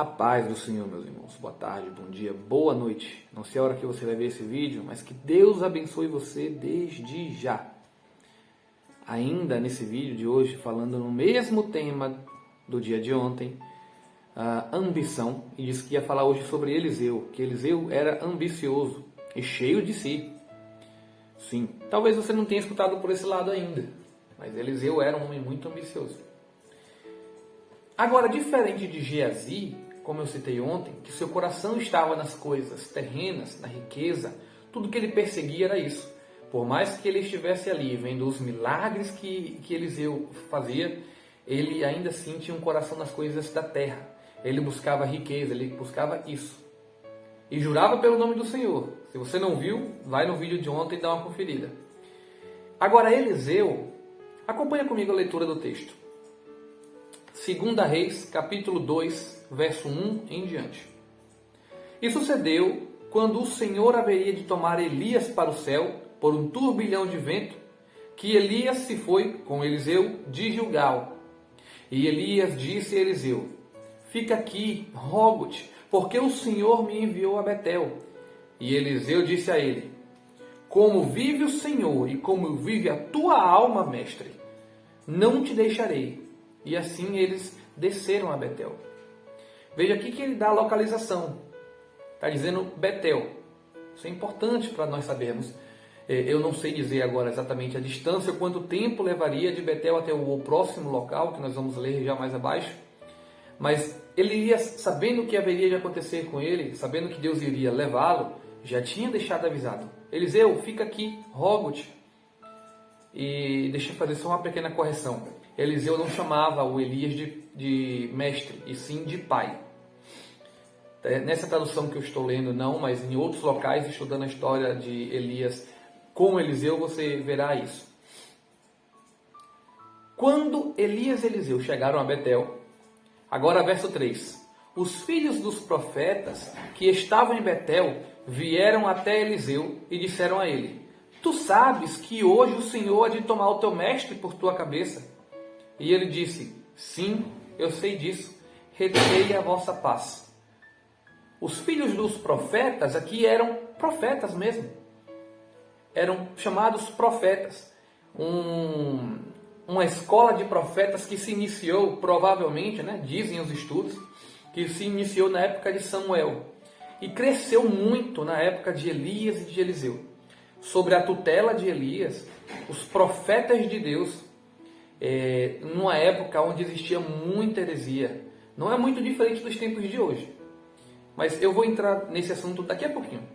A paz do Senhor, meus irmãos. Boa tarde, bom dia, boa noite. Não sei a hora que você vai ver esse vídeo, mas que Deus abençoe você desde já. Ainda nesse vídeo de hoje, falando no mesmo tema do dia de ontem, a ambição, e disse que ia falar hoje sobre Eliseu, que Eliseu era ambicioso e cheio de si. Sim, talvez você não tenha escutado por esse lado ainda, mas Eliseu era um homem muito ambicioso. Agora, diferente de Geazi, como eu citei ontem, que seu coração estava nas coisas terrenas, na riqueza, tudo que ele perseguia era isso. Por mais que ele estivesse ali vendo os milagres que Eliseu fazia, ele ainda assim tinha um coração nas coisas da terra. Ele buscava riqueza, ele buscava isso. E jurava pelo nome do Senhor. Se você não viu, vai no vídeo de ontem e dá uma conferida. Agora, Eliseu, acompanha comigo a leitura do texto. 2 Reis, capítulo 2, verso 1 em diante. E sucedeu, quando o Senhor haveria de tomar Elias para o céu, por um turbilhão de vento, que Elias se foi com Eliseu de Gilgal. E Elias disse a Eliseu: fica aqui, rogo-te, porque o Senhor me enviou a Betel. E Eliseu disse a ele: como vive o Senhor e como vive a tua alma, mestre, não te deixarei. E assim eles desceram a Betel. Veja aqui que ele dá a localização. Está dizendo Betel. Isso é importante para nós sabermos. Eu não sei dizer agora exatamente a distância, quanto tempo levaria de Betel até o próximo local, que nós vamos ler já mais abaixo. Mas ele ia, sabendo o que haveria de acontecer com ele, sabendo que Deus iria levá-lo, já tinha deixado avisado: Eliseu, fica aqui, rogo-te. E deixa eu fazer só uma pequena correção. Eliseu não chamava o Elias de mestre, e sim de pai. Nessa tradução que eu estou lendo não, mas em outros locais, estudando a história de Elias com Eliseu, você verá isso. Quando Elias e Eliseu chegaram a Betel, agora verso 3. Os filhos dos profetas que estavam em Betel vieram até Eliseu e disseram a ele: tu sabes que hoje o Senhor há de tomar o teu mestre por tua cabeça. E ele disse: sim, eu sei disso, retei a vossa paz. Os filhos dos profetas aqui eram profetas mesmo. Eram chamados profetas. Uma escola de profetas que se iniciou, provavelmente, dizem os estudos, que se iniciou na época de Samuel. E cresceu muito na época de Elias e de Eliseu. Sobre a tutela de Elias, os profetas de Deus, numa época onde existia muita heresia. Não é muito diferente dos tempos de hoje. Mas eu vou entrar nesse assunto daqui a pouquinho.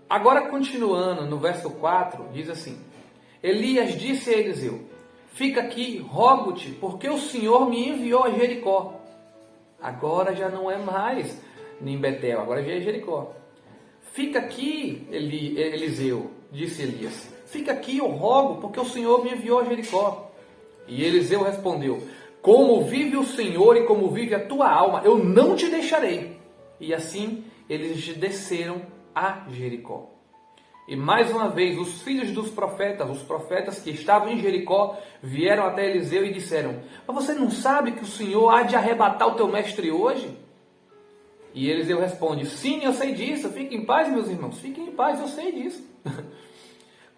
Agora, continuando no verso 4, diz assim: Elias disse a Eliseu: fica aqui, rogo-te, porque o Senhor me enviou a Jericó. Agora já não é mais em Betel, agora já é Jericó. Fica aqui, Eliseu, disse Elias. Fica aqui, eu rogo, porque o Senhor me enviou a Jericó. E Eliseu respondeu: como vive o Senhor e como vive a tua alma, eu não te deixarei. E assim eles desceram a Jericó. E mais uma vez os filhos dos profetas, os profetas que estavam em Jericó, vieram até Eliseu e disseram: mas você não sabe que o Senhor há de arrebatar o teu mestre hoje? E Eliseu responde: sim, eu sei disso, fiquem em paz, meus irmãos, fiquem em paz, eu sei disso.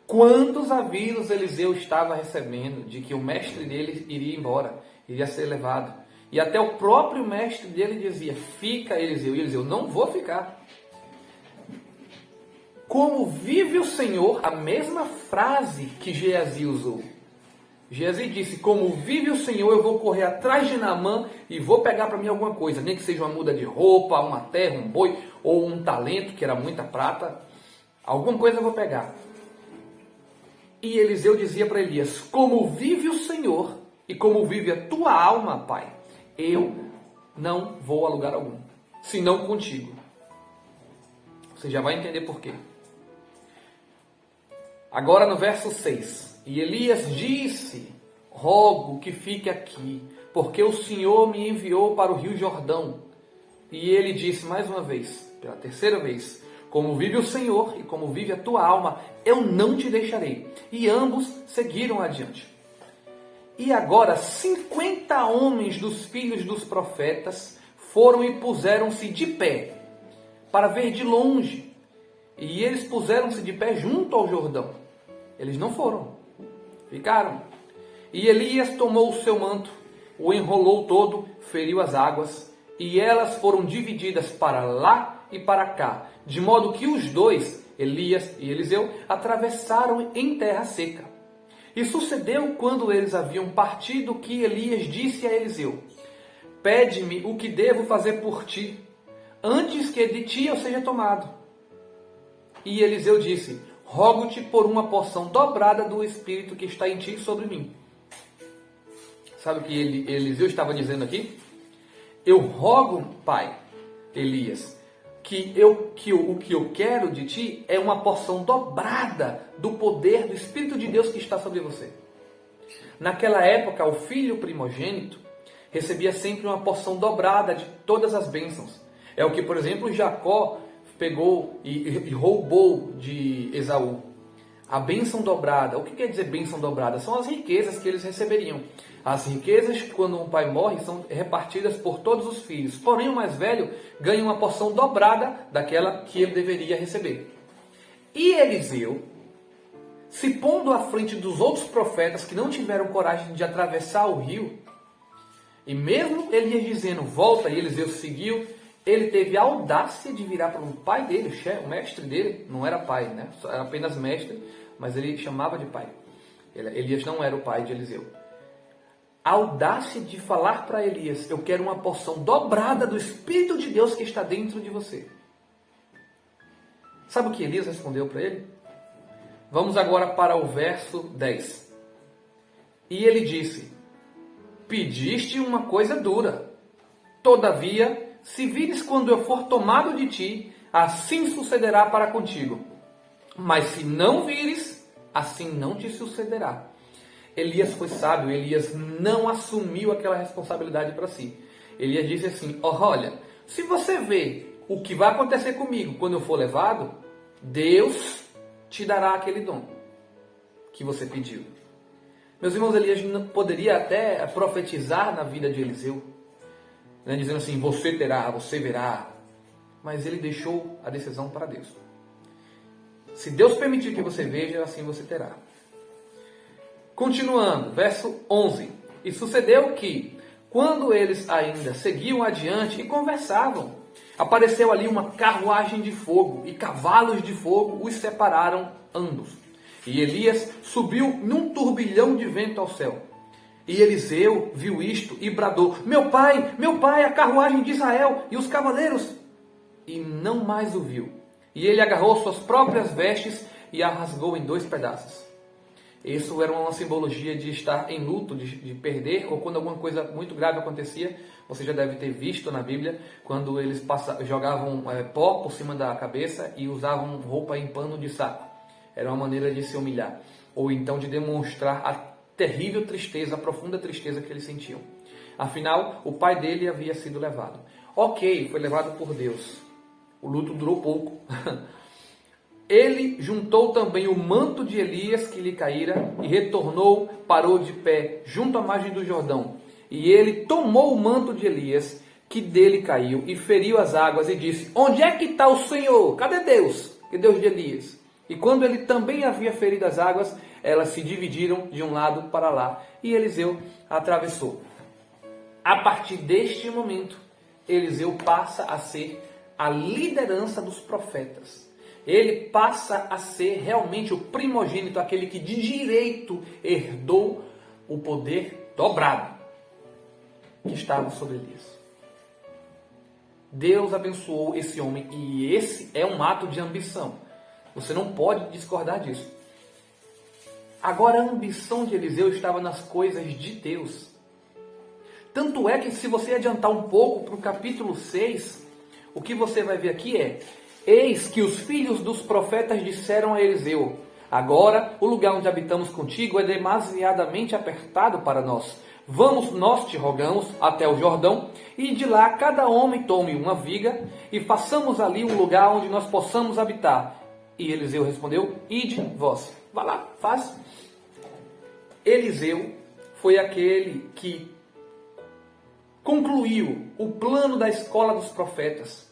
Quantos avisos Eliseu estava recebendo de que o mestre dele iria embora, iria ser levado. E até o próprio mestre dele dizia: fica, Eliseu. E Eliseu: não vou ficar. Como vive o Senhor, a mesma frase que Geazi usou. Geazi disse: como vive o Senhor, eu vou correr atrás de Naamã e vou pegar para mim alguma coisa, nem que seja uma muda de roupa, uma terra, um boi, ou um talento, que era muita prata. Alguma coisa eu vou pegar. E Eliseu dizia para Elias: como vive o Senhor e como vive a tua alma, pai, eu não vou a lugar algum, senão contigo. Você já vai entender por quê. Agora no verso 6. E Elias disse: rogo que fique aqui, porque o Senhor me enviou para o rio Jordão. E ele disse mais uma vez, pela terceira vez: como vive o Senhor e como vive a tua alma, eu não te deixarei. E ambos seguiram adiante. E agora 50 homens dos filhos dos profetas foram e puseram-se de pé, para ver de longe. E eles puseram-se de pé junto ao Jordão. Eles não foram, ficaram. E Elias tomou o seu manto, o enrolou todo, feriu as águas, e elas foram divididas para lá e para cá, de modo que os dois, Elias e Eliseu, atravessaram em terra seca. E sucedeu, quando eles haviam partido, que Elias disse a Eliseu: pede-me o que devo fazer por ti, antes que de ti eu seja tomado. E Eliseu disse: rogo-te por uma porção dobrada do Espírito que está em ti sobre mim. Sabe o que Eliseu estava dizendo aqui? Eu rogo, pai, Elias, o que eu quero de ti é uma porção dobrada do poder do Espírito de Deus que está sobre você. Naquela época, o filho primogênito recebia sempre uma porção dobrada de todas as bênçãos. É o que, por exemplo, Jacó pegou e roubou de Esaú. A bênção dobrada. O que quer dizer bênção dobrada? São as riquezas que eles receberiam. As riquezas, quando um pai morre, são repartidas por todos os filhos. Porém, o mais velho ganha uma porção dobrada daquela que ele deveria receber. E Eliseu, se pondo à frente dos outros profetas que não tiveram coragem de atravessar o rio, e mesmo Elias dizendo, volta, e Eliseu seguiu, ele teve a audácia de virar para o pai dele, o mestre dele, não era pai, né? Era apenas mestre, mas ele chamava de pai. Elias não era o pai de Eliseu. A audácia de falar para Elias, eu quero uma porção dobrada do Espírito de Deus que está dentro de você. Sabe o que Elias respondeu para ele? Vamos agora para o verso 10. E ele disse, pediste uma coisa dura, todavia, se vires quando eu for tomado de ti, assim sucederá para contigo. Mas se não vires, assim não te sucederá. Elias foi sábio, Elias não assumiu aquela responsabilidade para si. Elias disse assim, olha, se você vê o que vai acontecer comigo quando eu for levado, Deus te dará aquele dom que você pediu. Meus irmãos, Elias poderia até profetizar na vida de Eliseu, né, dizendo assim, você terá, você verá. Mas ele deixou a decisão para Deus. Se Deus permitir que você veja, assim você terá. Continuando, verso 11. E sucedeu que, quando eles ainda seguiam adiante e conversavam, apareceu ali uma carruagem de fogo, e cavalos de fogo os separaram ambos. E Elias subiu num turbilhão de vento ao céu. E Eliseu viu isto e bradou, meu pai, a carruagem de Israel e os cavaleiros. E não mais o viu. E ele agarrou suas próprias vestes e a rasgou em 2 pedaços. Isso era uma simbologia de estar em luto, de perder, ou quando alguma coisa muito grave acontecia. Você já deve ter visto na Bíblia, quando eles jogavam pó por cima da cabeça e usavam roupa em pano de saco. Era uma maneira de se humilhar, ou então de demonstrar a terrível tristeza, a profunda tristeza que eles sentiam. Afinal, o pai dele havia sido levado. Ok, foi levado por Deus. O luto durou pouco. Ele juntou também o manto de Elias que lhe caíra e retornou, parou de pé junto à margem do Jordão. E ele tomou o manto de Elias que dele caiu e feriu as águas e disse, onde é que está o Senhor? Cadê Deus? Que Deus de Elias? E quando ele também havia ferido as águas, elas se dividiram de um lado para lá e Eliseu atravessou. A partir deste momento, Eliseu passa a ser a liderança dos profetas. Ele passa a ser realmente o primogênito, aquele que de direito herdou o poder dobrado que estava sobre Elias. Deus abençoou esse homem e esse é um ato de ambição. Você não pode discordar disso. Agora a ambição de Eliseu estava nas coisas de Deus. Tanto é que se você adiantar um pouco para o capítulo 6, o que você vai ver aqui é, eis que os filhos dos profetas disseram a Eliseu, agora o lugar onde habitamos contigo é demasiadamente apertado para nós. Vamos, nós te rogamos, até o Jordão, e de lá cada homem tome uma viga, e façamos ali um lugar onde nós possamos habitar. E Eliseu respondeu, ide vós. Vá lá, faz. Eliseu foi aquele que concluiu o plano da escola dos profetas.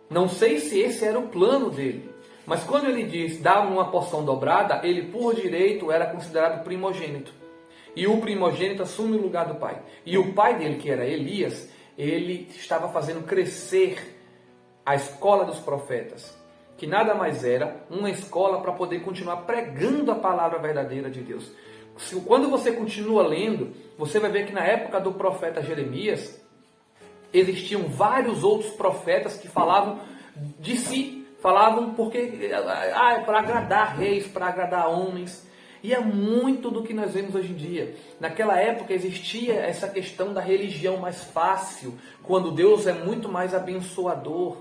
Não sei se esse era o plano dele, mas quando ele diz dar uma porção dobrada, ele por direito era considerado primogênito. E o primogênito assume o lugar do pai. E o pai dele, que era Elias, ele estava fazendo crescer a escola dos profetas, que nada mais era uma escola para poder continuar pregando a palavra verdadeira de Deus. Quando você continua lendo, você vai ver que na época do profeta Jeremias, existiam vários outros profetas que falavam de si, falavam porque para agradar reis, para agradar homens. E é muito do que nós vemos hoje em dia. Naquela época existia essa questão da religião mais fácil, quando Deus é muito mais abençoador.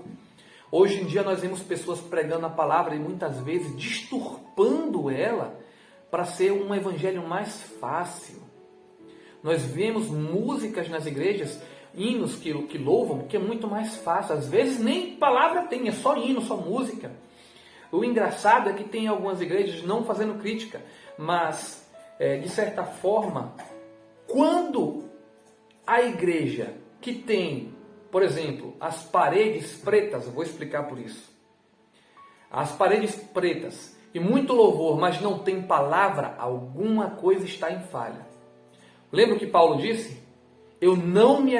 Hoje em dia nós vemos pessoas pregando a palavra e muitas vezes distorpando ela para ser um evangelho mais fácil. Nós vemos músicas nas igrejas, hinos que louvam, que é muito mais fácil. Às vezes nem palavra tem, é só hino, só música. O engraçado é que tem algumas igrejas, não fazendo crítica, mas de certa forma, quando a igreja que tem, por exemplo, as paredes pretas, eu vou explicar por isso. As paredes pretas e muito louvor, mas não tem palavra, alguma coisa está em falha. Lembra o que Paulo disse? Eu não me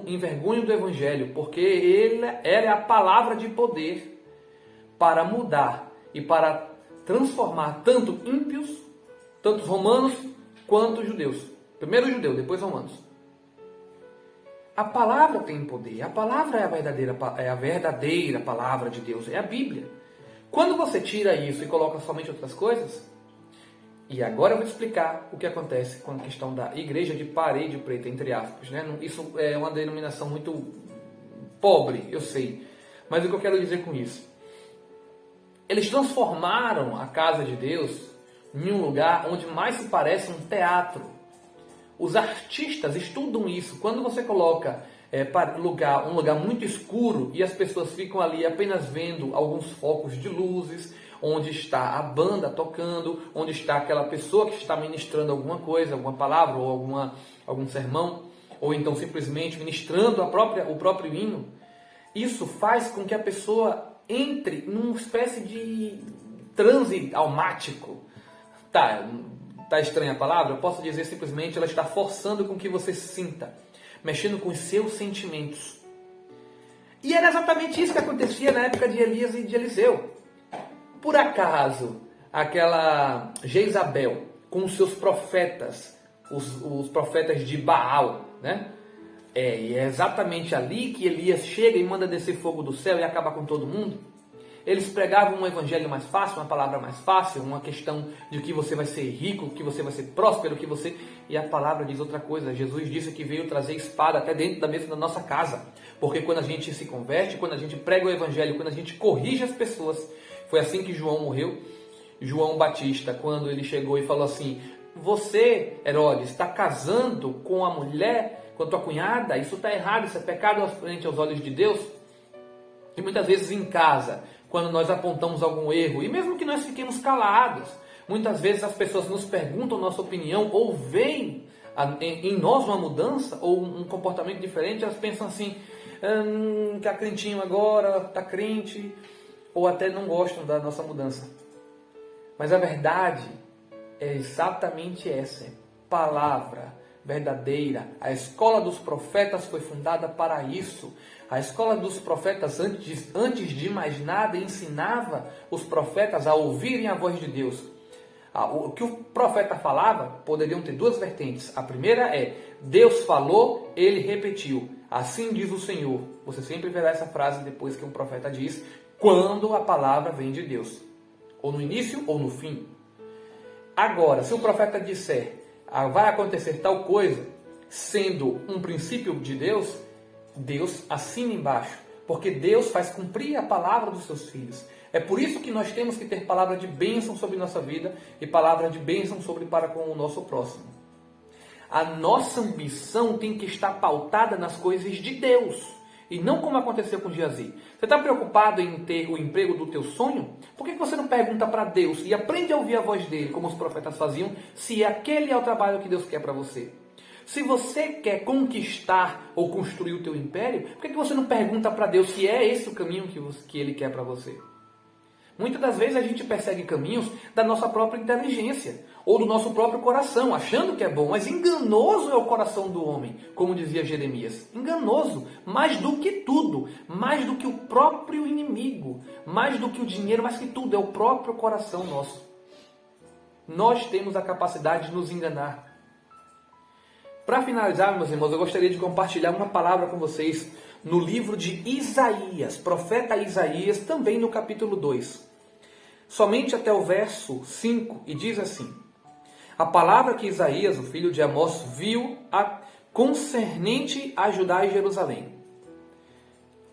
envergonho do Evangelho, porque ela é a palavra de poder para mudar e para transformar tanto ímpios, tanto romanos, quanto judeus. Primeiro judeu, depois romanos. A palavra tem poder, a palavra é a verdadeira palavra de Deus, é a Bíblia. Quando você tira isso e coloca somente outras coisas, e agora eu vou explicar o que acontece com a questão da igreja de parede preta, entre aspas. Né? Isso é uma denominação muito pobre, eu sei. Mas o que eu quero dizer com isso? Eles transformaram a casa de Deus em um lugar onde mais se parece um teatro. Os artistas estudam isso. Quando você coloca um lugar muito escuro e as pessoas ficam ali apenas vendo alguns focos de luzes, onde está a banda tocando, onde está aquela pessoa que está ministrando alguma coisa, alguma palavra ou algum sermão, ou então simplesmente ministrando o próprio hino, isso faz com que a pessoa entre numa espécie de transe almático. Tá estranha a palavra? Eu posso dizer simplesmente ela está forçando com que você se sinta, mexendo com os seus sentimentos. E era exatamente isso que acontecia na época de Elias e de Eliseu. Por acaso, aquela Jezabel, com os seus profetas, os profetas de Baal, né? E é exatamente ali que Elias chega e manda descer fogo do céu e acaba com todo mundo. Eles pregavam um evangelho mais fácil, uma palavra mais fácil, uma questão de que você vai ser rico, que você vai ser próspero, que você... E a palavra diz outra coisa. Jesus disse que veio trazer espada até dentro da mesa da nossa casa. Porque quando a gente se converte, quando a gente prega o evangelho, quando a gente corrige as pessoas... Foi assim que João morreu. João Batista, quando ele chegou e falou assim: você, Herodes, está casando com a mulher, com a tua cunhada? Isso está errado, isso é pecado frente aos olhos de Deus. E muitas vezes em casa, quando nós apontamos algum erro, e mesmo que nós fiquemos calados, muitas vezes as pessoas nos perguntam nossa opinião, ou veem em nós uma mudança, ou um comportamento diferente, elas pensam assim, tá crentinho agora, tá crente, ou até não gostam da nossa mudança. Mas a verdade é exatamente essa, é palavra verdadeira. A escola dos profetas foi fundada para isso. A escola dos profetas, antes de mais nada, ensinava os profetas a ouvirem a voz de Deus. O que o profeta falava, poderiam ter duas vertentes. A primeira é, Deus falou, ele repetiu. Assim diz o Senhor. Você sempre verá essa frase depois que um profeta diz, quando a palavra vem de Deus. Ou no início ou no fim. Agora, se o profeta disser, vai acontecer tal coisa, sendo um princípio de Deus, Deus assina embaixo. Porque Deus faz cumprir a palavra dos seus filhos. É por isso que nós temos que ter palavra de bênção sobre nossa vida e palavra de bênção para com o nosso próximo. A nossa ambição tem que estar pautada nas coisas de Deus E não como aconteceu com Geazi. Você está preocupado em ter o emprego do teu sonho? Por que você não pergunta para Deus e aprende a ouvir a voz dele, como os profetas faziam, se aquele é o trabalho que Deus quer para você? Se você quer conquistar ou construir o teu império, por que você não pergunta para Deus se é esse o caminho que ele quer para você? Muitas das vezes a gente persegue caminhos da nossa própria inteligência ou do nosso próprio coração, achando que é bom, mas enganoso é o coração do homem, como dizia Jeremias. Enganoso, mais do que tudo, mais do que o próprio inimigo, mais do que o dinheiro, mais que tudo, é o próprio coração nosso. Nós temos a capacidade de nos enganar. Para finalizar, meus irmãos, eu gostaria de compartilhar uma palavra com vocês no livro de Isaías, profeta Isaías, também no capítulo 2. Somente até o verso 5, e diz assim: a palavra que Isaías, o filho de Amós, viu concernente a Judá e Jerusalém.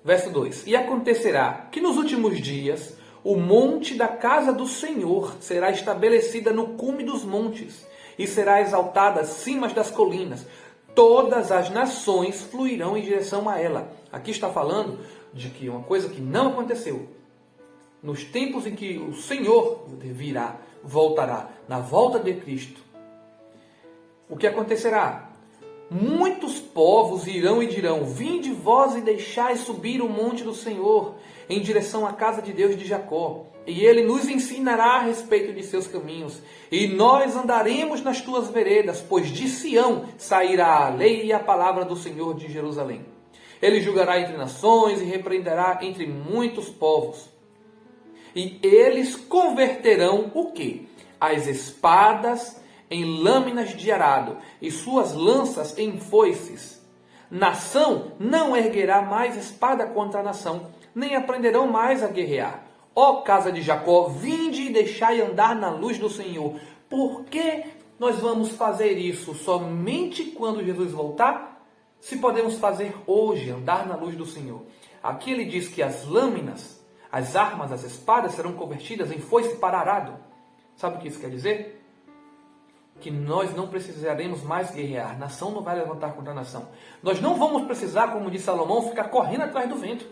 Verso 2: e acontecerá que nos últimos dias o monte da casa do Senhor será estabelecida no cume dos montes, e será exaltada acima das colinas. Todas as nações fluirão em direção a ela. Aqui está falando de que uma coisa que não aconteceu. Nos tempos em que o Senhor virá, voltará, na volta de Cristo, o que acontecerá? Muitos povos irão e dirão: vinde vós e deixai subir o monte do Senhor, em direção à casa de Deus de Jacó. E ele nos ensinará a respeito de seus caminhos. E nós andaremos nas tuas veredas, pois de Sião sairá a lei e a palavra do Senhor de Jerusalém. Ele julgará entre nações e repreenderá entre muitos povos. E eles converterão o quê? As espadas em lâminas de arado e suas lanças em foices. Nação não erguerá mais espada contra a nação, nem aprenderão mais a guerrear. Ó casa de Jacó, vinde e deixai andar na luz do Senhor. Por que nós vamos fazer isso somente quando Jesus voltar? Se podemos fazer hoje, andar na luz do Senhor. Aqui ele diz que as lâminas, as armas, as espadas serão convertidas em foice para arado. Sabe o que isso quer dizer? Que nós não precisaremos mais guerrear. Nação não vai levantar contra a nação. Nós não vamos precisar, como disse Salomão, ficar correndo atrás do vento,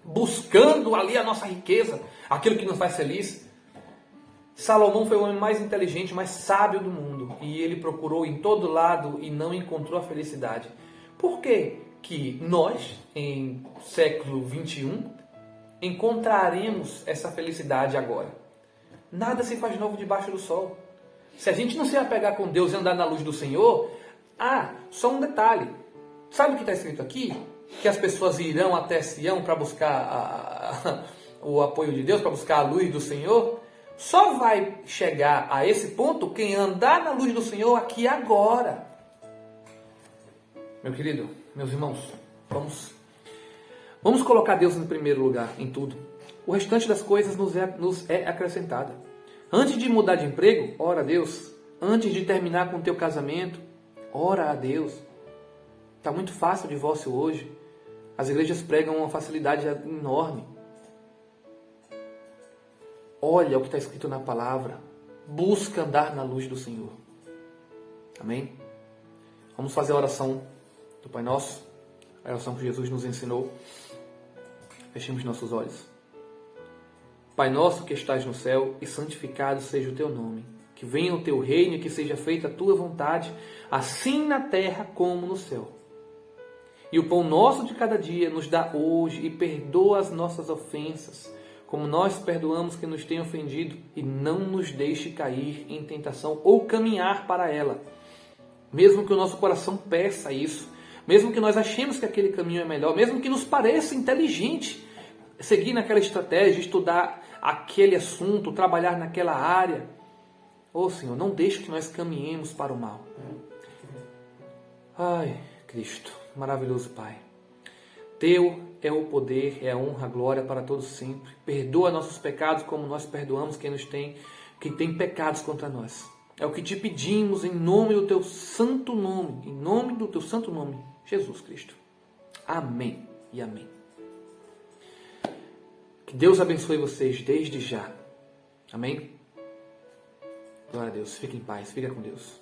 buscando ali a nossa riqueza, aquilo que nos faz feliz. Salomão foi o homem mais inteligente, mais sábio do mundo. E ele procurou em todo lado e não encontrou a felicidade. Por que que nós, em século 21, encontraremos essa felicidade agora? Nada se faz novo debaixo do sol. Se a gente não se apegar com Deus e andar na luz do Senhor, só um detalhe. Sabe o que está escrito aqui? Que as pessoas irão até Sião para buscar o apoio de Deus, para buscar a luz do Senhor. Só vai chegar a esse ponto quem andar na luz do Senhor aqui agora. Meu querido, meus irmãos, vamos colocar Deus em primeiro lugar em tudo. O restante das coisas nos é acrescentada. Antes de mudar de emprego, ora a Deus. Antes de terminar com o teu casamento, ora a Deus. Está muito fácil o divórcio hoje. As igrejas pregam uma facilidade enorme. Olha o que está escrito na palavra. Busca andar na luz do Senhor. Amém? Vamos fazer a oração do Pai Nosso. A oração que Jesus nos ensinou. Fechemos nossos olhos. Pai nosso que estás no céu, e santificado seja o teu nome. Que venha o teu reino e que seja feita a tua vontade, assim na terra como no céu. E o pão nosso de cada dia nos dá hoje, e perdoa as nossas ofensas, como nós perdoamos quem nos tem ofendido, e não nos deixe cair em tentação ou caminhar para ela. Mesmo que o nosso coração peça isso, mesmo que nós achemos que aquele caminho é melhor, mesmo que nos pareça inteligente seguir naquela estratégia, estudar aquele assunto, trabalhar naquela área. Senhor, não deixe que nós caminhemos para o mal. Ai, Cristo, maravilhoso Pai. Teu é o poder, é a honra, a glória para todos sempre. Perdoa nossos pecados como nós perdoamos quem tem pecados contra nós. É o que te pedimos em nome do teu santo nome, em nome do teu santo nome, Jesus Cristo. Amém e amém. Que Deus abençoe vocês desde já. Amém? Glória a Deus. Fique em paz. Fica com Deus.